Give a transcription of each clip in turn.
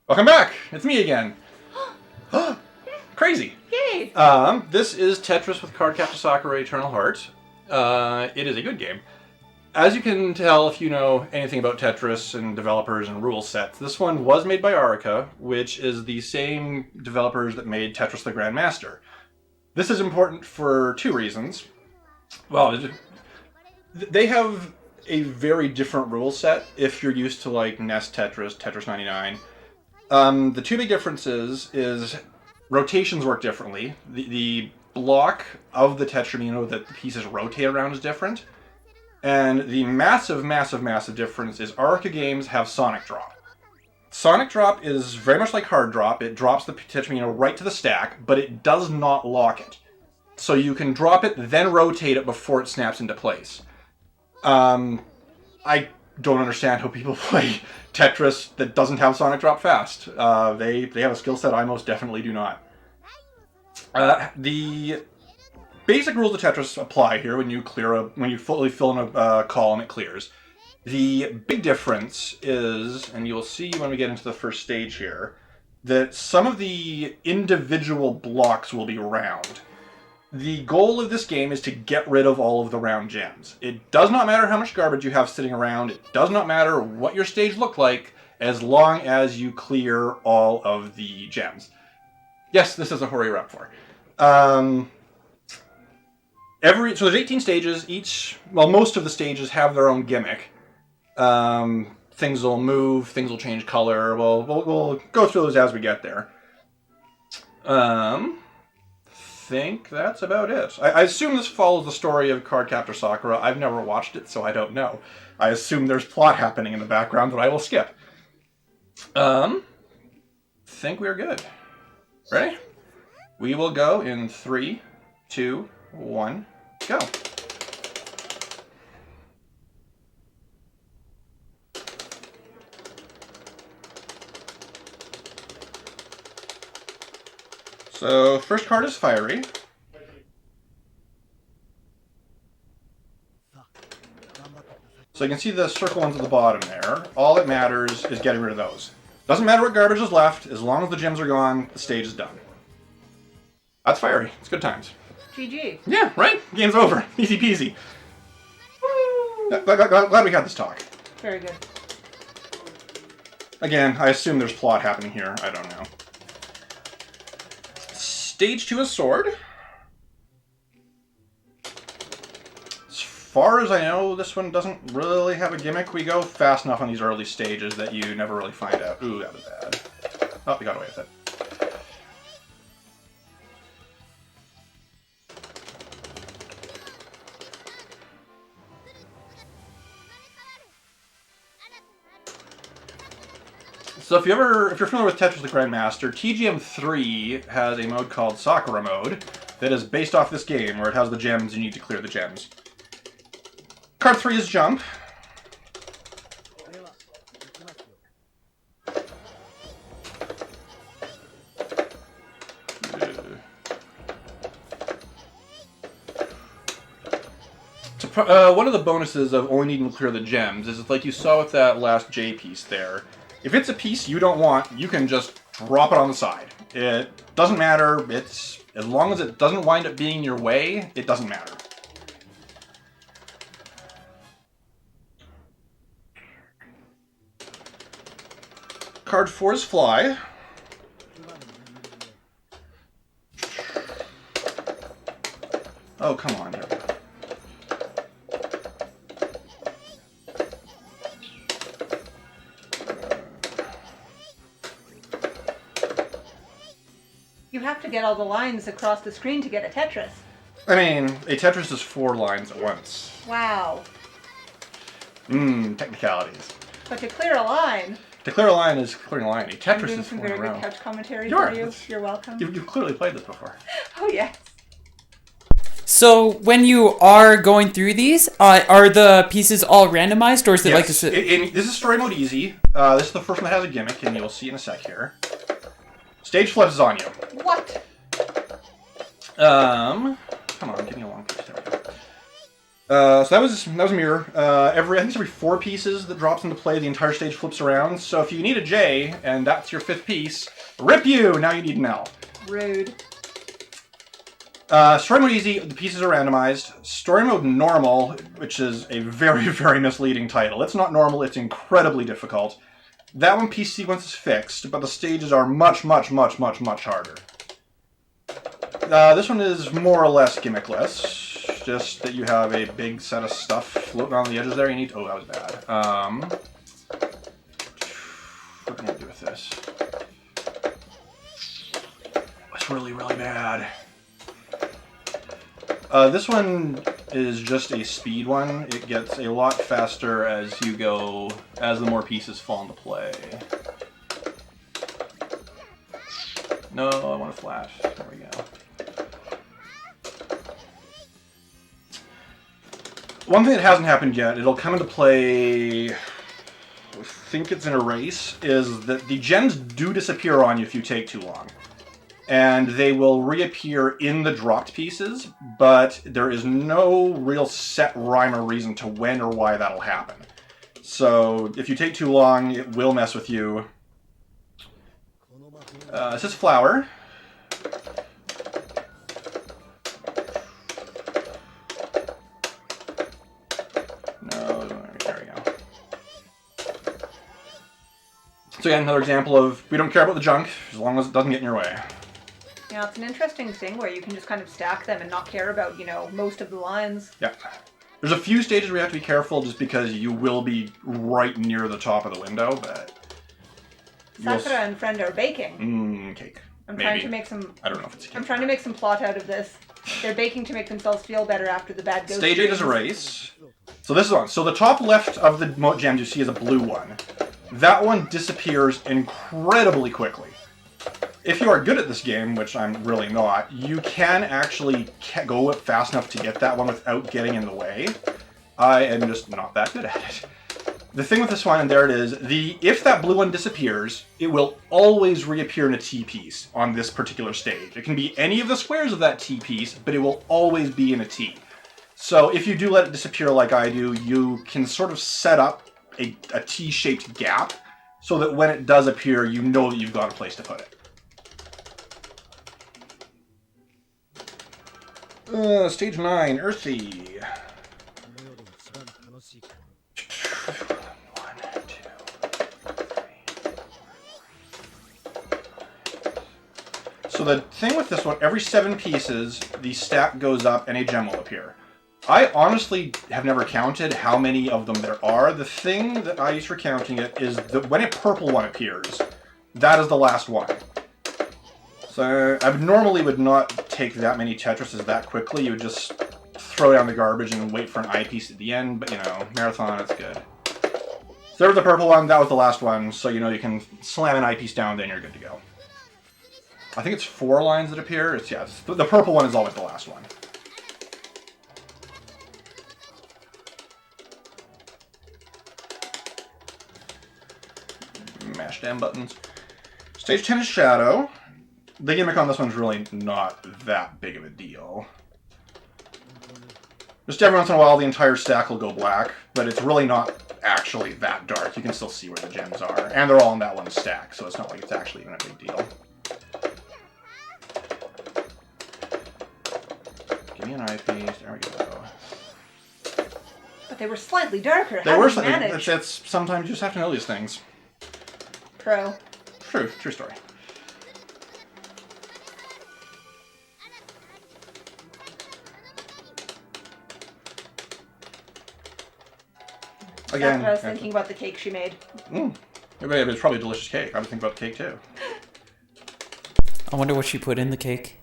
Welcome back! It's me again. Crazy. Yay! This is Tetris with Card Captor Sakura Eternal Heart. It is a good game. As you can tell if you know anything about Tetris and developers and rule sets, this one was made by Arica, which is the same developers that made Tetris the Grandmaster. This is important for two reasons. Well, they have a very different rule set if you're used to like NES Tetris, Tetris 99. The two big differences is rotations work differently. The block of the tetramino that the pieces rotate around is different. And the massive, massive, massive difference is Arica games have Sonic Drop. Sonic Drop is very much like Hard Drop. It drops the tetramino right to the stack, but it does not lock it. So you can drop it, then rotate it before it snaps into place. I don't understand how people play Tetris that doesn't have Sonic Drop fast. They have a skill set I most definitely do not. The basic rules of Tetris apply here when you fully fill in a column, it clears. The big difference is, and you'll see when we get into the first stage here, that some of the individual blocks will be round. The goal of this game is to get rid of all of the round gems. It does not matter how much garbage you have sitting around, it does not matter what your stage looked like, as long as you clear all of the gems. Yes, this is a hurry we're up for. So there's 18 stages, most of the stages have their own gimmick. Things will move, things will change color, we'll go through those as we get there. Think that's about it. I assume this follows the story of Card Captor Sakura. I've never watched it, so I don't know. I assume there's plot happening in the background that I will skip. Think we're good. Ready? We will go in 3, 2, 1, go. So, first card is Fiery. So you can see the circle ones at the bottom there. All that matters is getting rid of those. Doesn't matter what garbage is left, as long as the gems are gone, the stage is done. That's Fiery. It's good times. GG. Yeah, right? Game's over. Easy peasy. Woo! Glad we had this talk. Very good. Again, I assume there's plot happening here. I don't know. Stage 2 is Sword. As far as I know, this one doesn't really have a gimmick. We go fast enough on these early stages that you never really find out. Ooh, that was bad. Oh, we got away with it. So if you're familiar with Tetris the Grandmaster, TGM3 has a mode called Sakura mode that is based off this game, where it has the gems and you need to clear the gems. Card 3 is Jump. One of the bonuses of only needing to clear the gems is like you saw with that last J piece there. If it's a piece you don't want, you can just drop it on the side. It doesn't matter. As long as it doesn't wind up being your way, it doesn't matter. Card 4 is Fly. Oh, come on. Here we go. You have to get all the lines across the screen to get a Tetris. I mean, a Tetris is 4 lines at once. Wow. Technicalities. But to clear a line... To clear a line is clearing a line. A Tetris I'm doing is some 4 in a very row. good couch commentary You are. for you. You're welcome. You've clearly played this before. Oh, yes. So when you are going through these, are the pieces all randomized, or is it Yes. like this? This is Story Mode Easy. This is the first one that has a gimmick, and you'll see in a sec here. Stage flips is on you. What? Come on, give me a long piece. There we go. So that was a mirror. I think it's every 4 pieces that drops into play, the entire stage flips around. So if you need a J, and that's your 5th piece, rip you! Now you need an L. Rude. Story mode easy, the pieces are randomized. Story mode normal, which is a very, very misleading title. It's not normal, it's incredibly difficult. That one piece sequence is fixed, but the stages are much, much, much, much, much harder. This one is more or less gimmickless. Just that you have a big set of stuff floating on the edges there. You need to, oh, that was bad. What am I gonna do with this? It's really, really bad. This one is just a speed one. It gets a lot faster as you go, as the more pieces fall into play. No, I want a flash. There we go. One thing that hasn't happened yet, it'll come into play, I think it's in a race, is that the gems do disappear on you if you take too long. And they will reappear in the dropped pieces, but there is no real set rhyme or reason to when or why that'll happen. So if you take too long, it will mess with you. It says flower. No, there we go. So again, another example of we don't care about the junk as long as it doesn't get in your way. Yeah, it's an interesting thing where you can just kind of stack them and not care about, you know, most of the lines. Yeah. There's a few stages where you have to be careful just because you will be right near the top of the window, but... Sakura and friend are baking. Cake. I'm Maybe. trying to make some... I don't know if it's a cake. I'm trying to make some plot out of this. They're baking to make themselves feel better after the bad ghost Stage 8 is a race. So this is one. So the top left of the gems you see is a blue one. That one disappears incredibly quickly. If you are good at this game, which I'm really not, you can actually go fast enough to get that one without getting in the way. I am just not that good at it. The thing with this one, and there it is, if that blue one disappears, it will always reappear in a T piece on this particular stage. It can be any of the squares of that T piece, but it will always be in a T. So if you do let it disappear like I do, you can sort of set up a T-shaped gap so that when it does appear, you know that you've got a place to put it. Stage 9, Earthy. 1, 2, 3. So the thing with this one, every 7 pieces, the stack goes up and a gem will appear. I honestly have never counted how many of them there are. The thing that I use for counting it is that when a purple one appears, that is the last one. So I normally would not take that many Tetrises that quickly. You would just throw down the garbage and wait for an eyepiece at the end. But, you know, marathon, it's good. So there was the purple one. That was the last one. So, you know, you can slam an eyepiece down, then you're good to go. I think it's 4 lines that appear. The purple one is always the last one. Mash damn buttons. Stage 10 is Shadow. The gimmick on this one's really not that big of a deal. Just every once in a while the entire stack will go black, but it's really not actually that dark. You can still see where the gems are. And they're all in that one stack, so it's not like it's actually even a big deal. Give me an eyepiece. There we go. But they were slightly darker. They were slightly. It's sometimes you just have to know these things. Pro. True story. Again, I was thinking about the cake she made. It's probably a delicious cake. I was thinking about the cake too. I wonder what she put in the cake.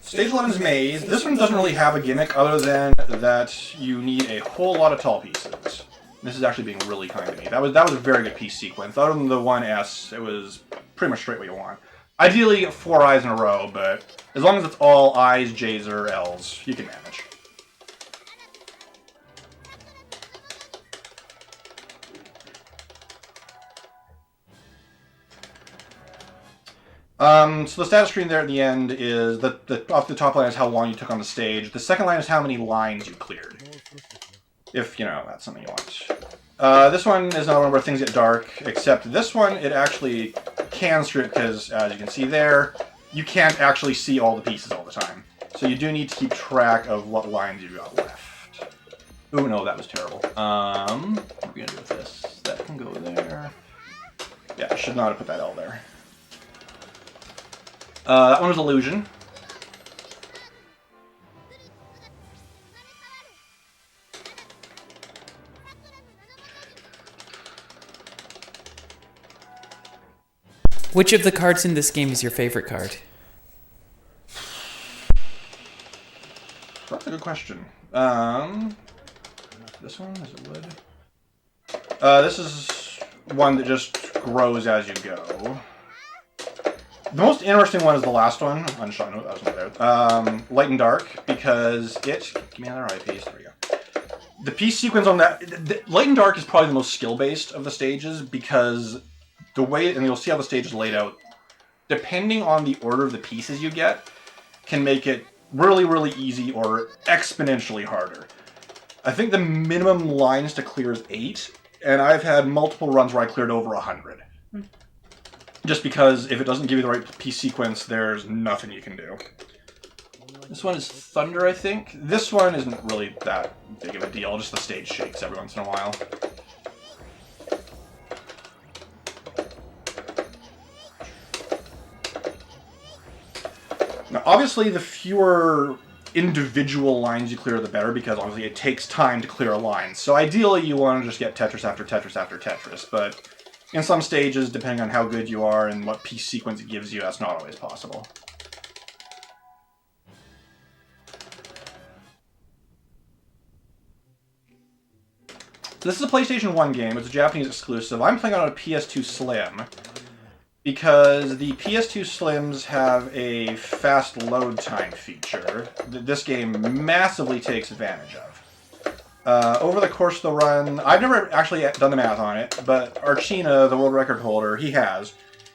Stage 11's Maze. This one doesn't really have a gimmick other than that you need a whole lot of tall pieces. This is actually being really kind to me. That was a very good piece sequence. Other than the 1S, it was pretty much straight what you want. Ideally, 4 I's in a row, but as long as it's all I's, J's, or L's, you can manage. So the status screen there at the end is off the top line is how long you took on the stage. The second line is how many lines you cleared. If, you know, that's something you want. This one is another one where things get dark, except this one, it actually can strip because, as you can see there, you can't actually see all the pieces all the time. So you do need to keep track of what lines you've got left. Ooh, no, that was terrible. What are we going to do with this? That can go there. Yeah, I should not have put that L there. That one was Illusion. Which of the cards in this game is your favorite card? That's a good question. This one, is it wood? This is one that just grows as you go. The most interesting one is the last one. Unshot note, that was not there. Light and Dark, because it... Give me another eyepiece. There we go. The piece sequence on that... Light and Dark is probably the most skill-based of the stages, because the way... And you'll see how the stage is laid out. Depending on the order of the pieces you get, can make it really, really easy or exponentially harder. I think the minimum lines to clear is 8, and I've had multiple runs where I cleared over 100. Just because if it doesn't give you the right piece sequence, there's nothing you can do. This one is Thunder, I think. This one isn't really that big of a deal, just the stage shakes every once in a while. Now, obviously, the fewer individual lines you clear, the better, because obviously it takes time to clear a line. So ideally, you want to just get Tetris after Tetris after Tetris, but in some stages, depending on how good you are and what piece sequence it gives you, that's not always possible. This is a PlayStation 1 game. It's a Japanese exclusive. I'm playing on a PS2 Slim, because the PS2 Slims have a fast load time feature that this game massively takes advantage of. Over the course of the run, I've never actually done the math on it, but Archina, the world record holder, he has,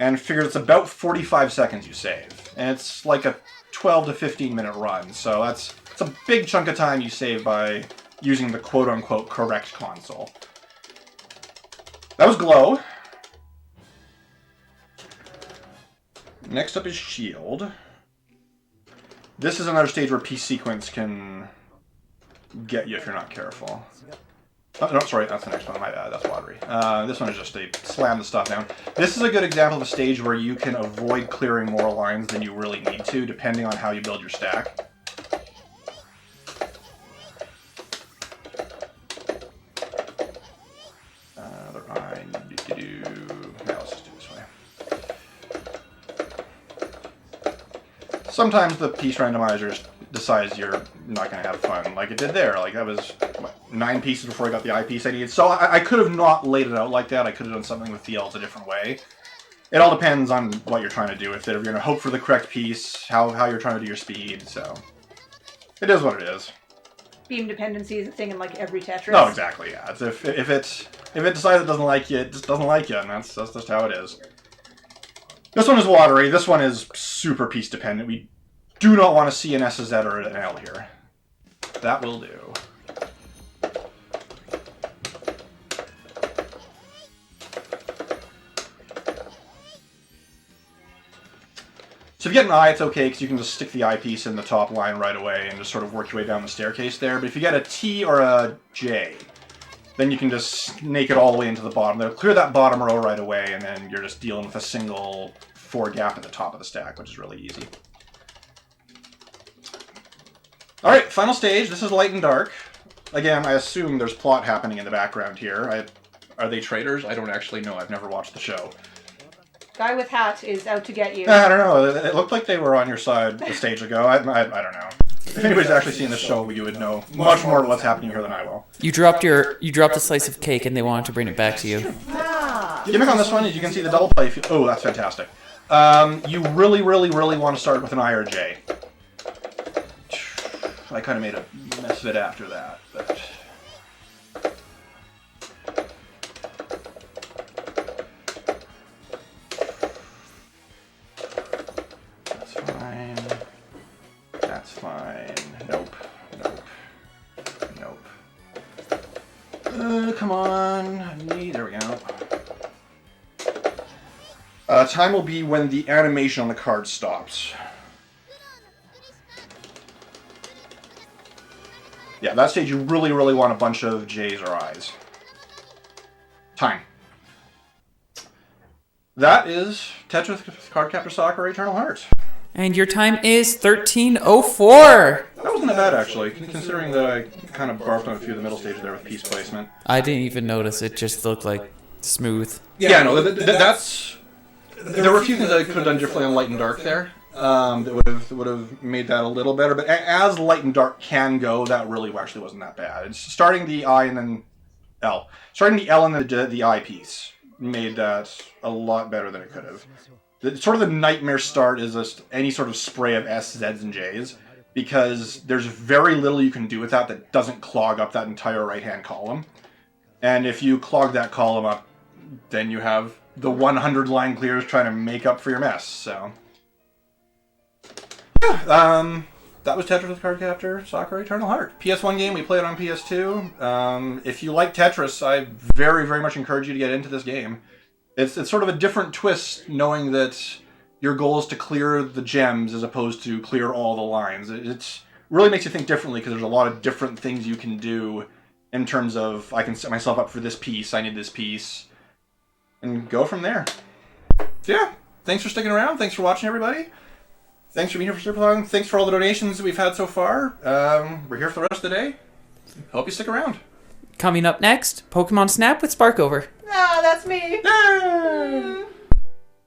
and figured it's about 45 seconds you save. And it's like a 12 to 15 minute run, so it's a big chunk of time you save by using the quote-unquote correct console. That was Glow. Next up is Shield. This is another stage where piece sequence can get you if you're not careful. Oh, no, sorry, that's the next one. My bad, that's Watery. This one is just a slam the stuff down. This is a good example of a stage where you can avoid clearing more lines than you really need to, depending on how you build your stack. Other eye, now let's just do it this way. Sometimes the piece randomizer decides you're not going to have fun, like it did there. Like, that was, what, 9 pieces before I got the eyepiece I needed. So I could have not laid it out like that. I could have done something with the L's a different way. It all depends on what you're trying to do. If you're going to hope for the correct piece, how you're trying to do your speed, so... It is what it is. Beam dependency is a thing in, like, every Tetris. No, exactly, yeah. It's if it decides it doesn't like you, it just doesn't like you, and that's just how it is. This one is Watery. This one is super piece dependent. We do not want to see an SZ or an L here. That will do. So if you get an I, it's okay, because you can just stick the eyepiece in the top line right away and just sort of work your way down the staircase there. But if you get a T or a J, then you can just snake it all the way into the bottom. They'll clear that bottom row right away, and then you're just dealing with a single 4 gap at the top of the stack, which is really easy. Alright, final stage. This is Light and Dark. Again, I assume there's plot happening in the background here. Are they traitors? I don't actually know. I've never watched the show. Guy with hat is out to get you. I don't know. It looked like they were on your side a stage ago. I don't know. If anybody's actually seen this show, you would know much more of what's happening here than I will. You dropped a slice of cake and they wanted to bring it back to you. Ah. The gimmick on this one is you can see the double play. Oh, that's fantastic. You really, really, really want to start with an I or J. I kind of made a mess of it after that, but... That's fine. That's fine. Nope. Nope. Nope. come on. There we go. Time will be when the animation on the card stops. Yeah, that stage you really, really want a bunch of J's or I's. Time. That is Tetris Card Captor Sakura Eternal Heart. And your time is 13:04. That wasn't that bad, actually, considering that I kind of barfed on a few of the middle stages there with piece placement. I didn't even notice. It just looked like smooth. Yeah, no, that's... There were a few things I could have done differently on Light and Dark there. That would have made that a little better. But as Light and Dark can go, that really actually wasn't that bad. It's starting the I and then L. Starting the L and the I piece made that a lot better than it could have. Sort of the nightmare start is just any sort of spray of S, Zs, and Js, because there's very little you can do with that doesn't clog up that entire right-hand column. And if you clog that column up, then you have the 100 line clears trying to make up for your mess, so... Yeah, that was Tetris with Card Captor Sakura Eternal Heart. PS1 game, we played on PS2. If you like Tetris, I very, very much encourage you to get into this game. It's sort of a different twist, knowing that your goal is to clear the gems as opposed to clear all the lines. It really makes you think differently, because there's a lot of different things you can do in terms of, I can set myself up for this piece, I need this piece, and go from there. So yeah, thanks for sticking around, thanks for watching, everybody. Thanks for being here for SLURPATHON. Thanks for all the donations that we've had so far. We're here for the rest of the day. Hope you stick around. Coming up next, Pokemon Snap with Sparkover. Ah, that's me. Yay!